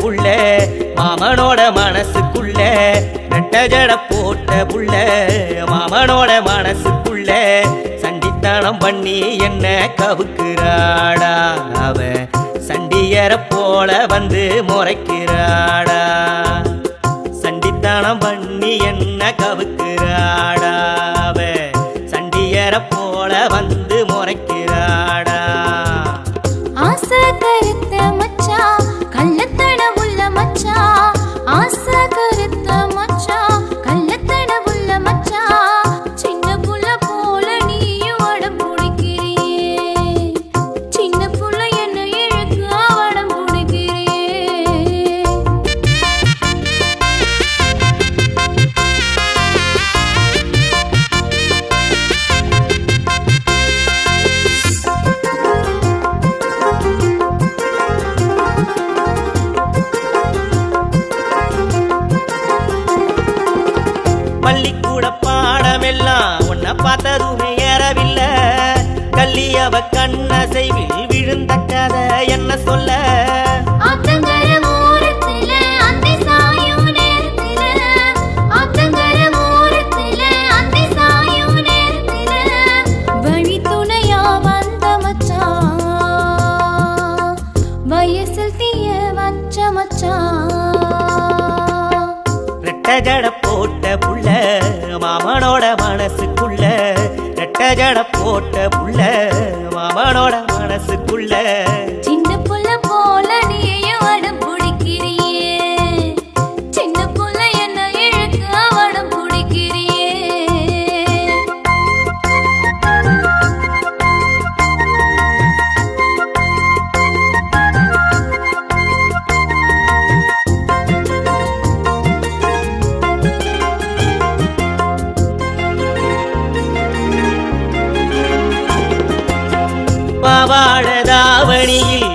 புள்ள மாமனோட மனசுக்குள்ள ரெட்ட ஜட போட்ட புள்ள மாமனோட மனசுக்குள்ள சண்டித்தனம் பண்ணி என்ன கவுக்குறாடா அவ சண்டியர போல வந்து முறைக்கிறாடா சண்டித்தனம் பண்ணி என்ன கவுக்குறாடா அவ சண்டியர போல வந்து முறைக்கிறாடா ஆசை கருத்த மச்சான் கள்ளத்தனம் உள்ள மச்சான் ஆசை கருத்த மச்சான் கள்ளத்தனம் உள்ள மச்சான் சின்ன புள்ள போல நீயும் வடம் பிடிக்கிறியே சின்ன புள்ள என்ன இழுக்க வடம் பிடிக்கிறியே பள்ளிக்கூட பாடமெல்லாம் உன்னை பார்த்ததுமே ஏறவில்லை கல்லியவ கண்ணசைவில் விழுந்த கதை என்ன சொல்ல ஆத்தங்கர ஓரத்துல அந்தி சாயும் நேரத்துல ஆத்தங்கர ஓரத்துல அந்தி சாயும் நேரத்துல வழி துணையா வந்த மச்சான் வயசில் தீய வச்ச மச்சான் ரெட்ட ஜட போட்ட புள்ள மாமனோட மனசுக்குள்ள ரெட்ட ஜட போட்ட புள்ள மாமனோட மனசுக்குள்ள சின்ன புள்ள போல நீயும் வடம் பிடிக்கிறியே சின்ன புள்ள என்ன இழுக்க வடம் பிடிக்கிறியே பாவாட தாவணியில்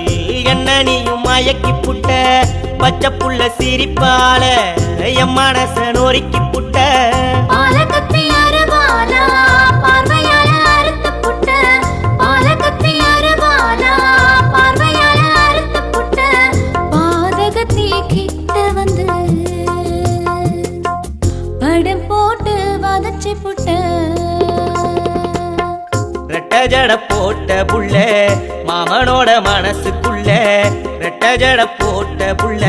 என்ன நீயும் மயக்கி புட்ட பச்சை புள்ள சிரிப்பால என் மனச நொறுக்கி புட்ட பாலகத்தி அருவாலா பார்வையால அறுத்து புட்ட பாலகத்தி அருவாலா பார்வையால அறுத்து புட்ட பாதகத்தி கிட்ட வந்து படம் போட்டு வதச்சி புட்ட ரெட்ட ஜட போட்ட புள்ள மாமனோட மனசுக்குள்ள ரெட்ட ஜட போட்ட புள்ள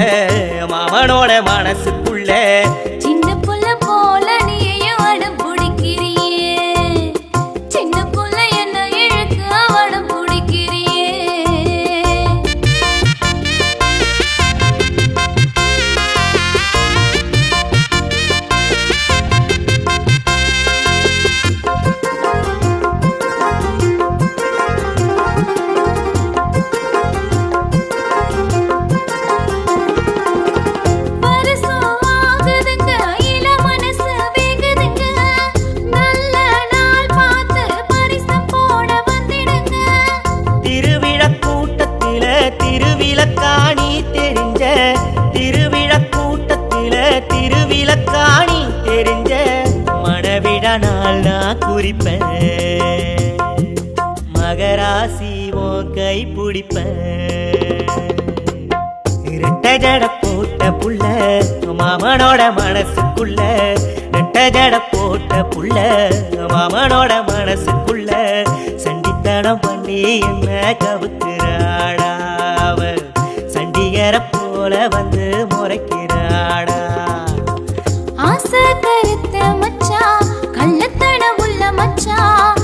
மாமனோட மனசுக்குள்ள சின்ன புள்ள போல நீயும் வடம் பிடிக்கிறியே சின்ன புள்ள என்ன இழுக்க வடம் பிடிக்கிறியே திருவிளக்காணி தெரிஞ்ச திருவிழக்கூட்டத்தில திருவிளக்காணி தெரிஞ்ச மணவிழா நாள் நான் குறிப்பேன் மகராசி ஓ கை பிடிப்பேன் ரெட்ட ஜட போட்ட புள்ள மாமனோட மனசுக்குள்ள ரெட்ட ஜட போட்ட புள்ள மாமனோட மனசுக்குள்ள சண்டித்தனம் பண்ணி என்ன கவுக்குறாடா சண்டியர போல வந்து முறைக்கிறாடா ஆசை கருத்த மச்சான் கள்ளத்தனம் உள்ள மச்சான்